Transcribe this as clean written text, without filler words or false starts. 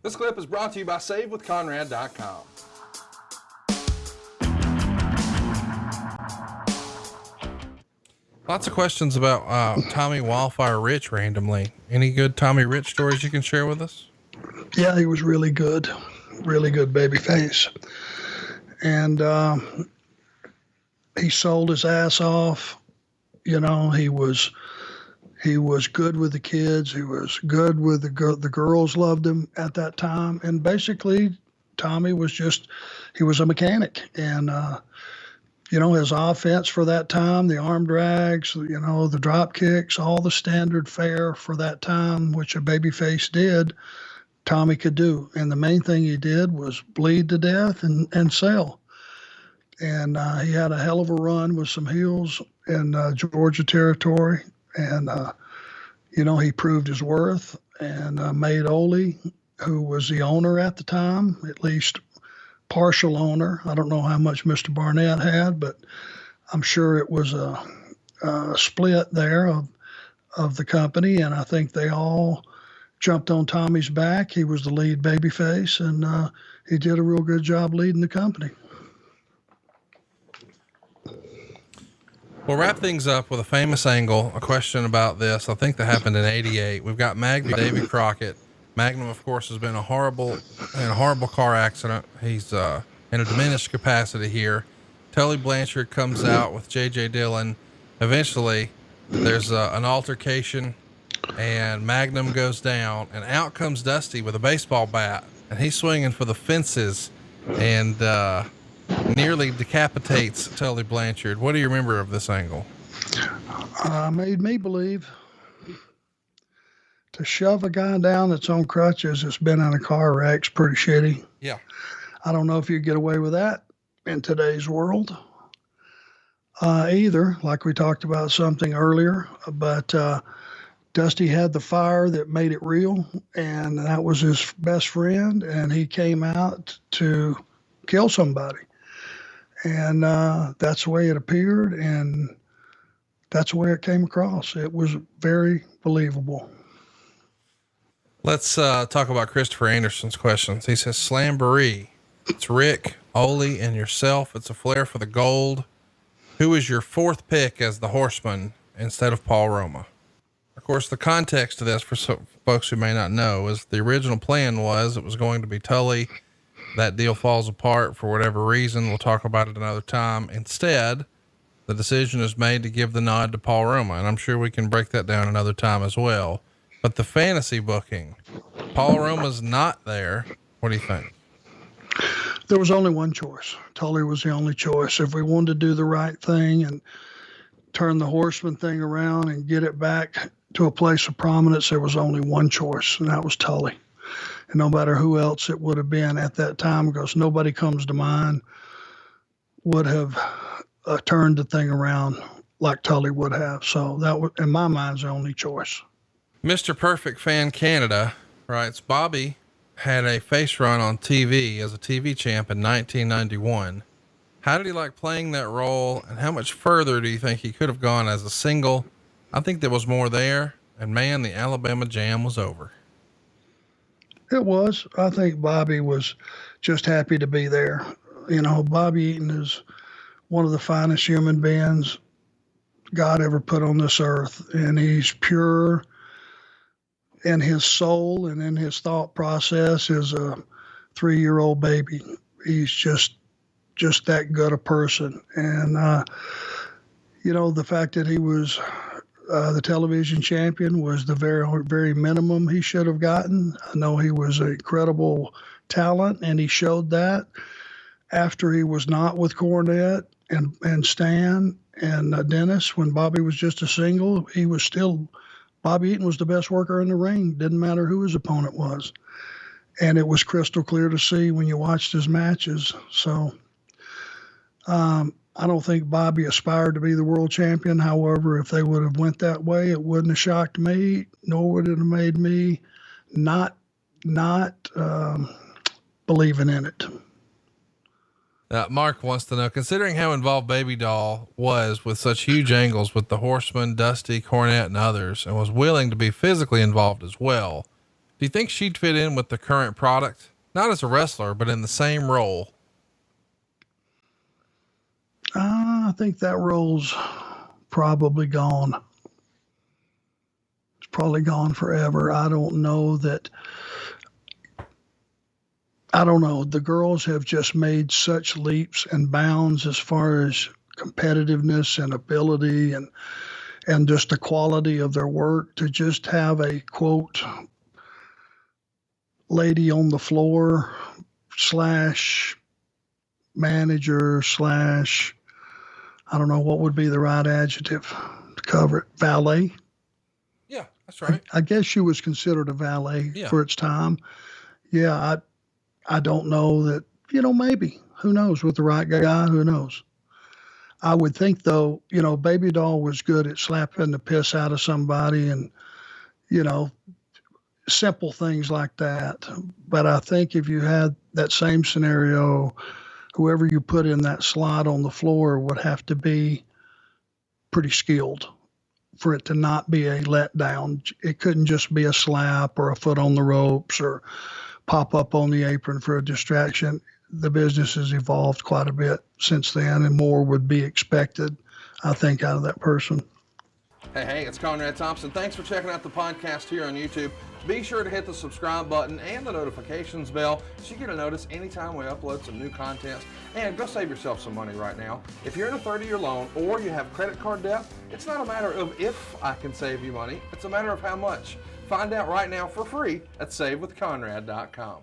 This clip is brought to you by SaveWithConrad.com. Lots of questions about Tommy Wildfire Rich randomly. Any good Tommy Rich stories you can share with us? Yeah, he was really good baby face. And he sold his ass off. You know, he was good with the kids. He was good with the girls loved him at that time. And basically, Tommy was he was a mechanic. And, you know, his offense for that time, the arm drags, you know, the drop kicks, all the standard fare for that time, which a babyface did, Tommy could do. And the main thing he did was bleed to death and sell. And he had a hell of a run with some heels in Georgia territory. And, you know, he proved his worth and made Ole, who was the owner at the time, at least partial owner. I don't know how much Mr. Barnett had, but I'm sure it was a split there of the company. And I think they all jumped on Tommy's back. He was the lead babyface, and he did a real good job leading the company. We'll wrap things up with a famous angle, a question about this. I think that happened in '88. We've got Magnum, Davy Crockett. Magnum, of course, has been in a horrible car accident. He's in a diminished capacity here. Tully Blanchard comes out with J.J. Dillon. Eventually, there's an altercation, and Magnum goes down, and out comes Dusty with a baseball bat, and he's swinging for the fences, and nearly decapitates Tully Blanchard. What do you remember of this angle? Made me believe. To shove a guy down that's on crutches that's been in a car wreck's pretty shitty. Yeah. I don't know if you get away with that in today's world either, like we talked about something earlier. But Dusty had the fire that made it real, and that was his best friend, and he came out to kill somebody. And that's the way it appeared, and that's the way it came across. It was very believable. Let's talk about Christopher Anderson's questions. He says, Slamboree. It's Rick, Ole, and yourself. It's a flair for the gold. Who is your fourth pick as the Horseman instead of Paul Roma? Of course, the context to this, for some folks who may not know, is the original plan was it was going to be Tully. That deal falls apart for whatever reason. We'll talk about it another time. Instead, the decision is made to give the nod to Paul Roma, and I'm sure we can break that down another time as well. But the fantasy booking, Paul Roma's not there. What do you think? There was only one choice. Tully was the only choice. If we wanted to do the right thing and turn the Horseman thing around and get it back to a place of prominence, there was only one choice, and that was Tully. And no matter who else it would have been at that time, because nobody comes to mind, would have turned the thing around like Tully would have. So that was, in my mind, the only choice. Mr. Perfect Fan Canada writes, Bobby had a face run on TV as a TV champ in 1991. How did he like playing that role, and how much further do you think he could have gone as a single? I think there was more there, and man, the Alabama Jam was over. It was. I think Bobby was just happy to be there. You know, Bobby Eaton is one of the finest human beings God ever put on this earth, and he's pure in his soul and in his thought process as a 3-year-old baby. He's just that good a person. And, you know, the fact that he was the television champion was the very, very minimum he should have gotten. I know he was an incredible talent, and he showed that after he was not with Cornette and Stan and Dennis. When Bobby was just a single, he was still, Bobby Eaton was the best worker in the ring. Didn't matter who his opponent was. And it was crystal clear to see when you watched his matches. So I don't think Bobby aspired to be the world champion. However, if they would have went that way, it wouldn't have shocked me, nor would it have made me not believing in it. Mark wants to know, considering how involved Baby Doll was with such huge angles with the Horsemen, Dusty, Cornette, and others, and was willing to be physically involved as well, Do you think she'd fit in with the current product? Not as a wrestler, but in the same role. I think that role's probably gone. It's probably gone forever. I don't know. The girls have just made such leaps and bounds as far as competitiveness and ability and just the quality of their work to just have a quote lady on the floor slash manager slash, I don't know what would be the right adjective to cover it. Valet. Yeah, that's right. I guess she was considered a valet for its time. Yeah. I don't know that, maybe, who knows, with the right guy, who knows? I would think though, Baby Doll was good at slapping the piss out of somebody and, simple things like that. But I think if you had that same scenario, whoever you put in that slot on the floor would have to be pretty skilled for it to not be a letdown. It couldn't just be a slap or a foot on the ropes or pop up on the apron for a distraction. The business has evolved quite a bit since then, and more would be expected, I think, out of that person. Hey, it's Conrad Thompson. Thanks for checking out the podcast here on YouTube. Be sure to hit the subscribe button and the notifications bell so you get a notice anytime we upload some new content. And go save yourself some money right now. If you're in a 30-year loan or you have credit card debt, it's not a matter of if I can save you money, it's a matter of how much. Find out right now for free at SaveWithConrad.com.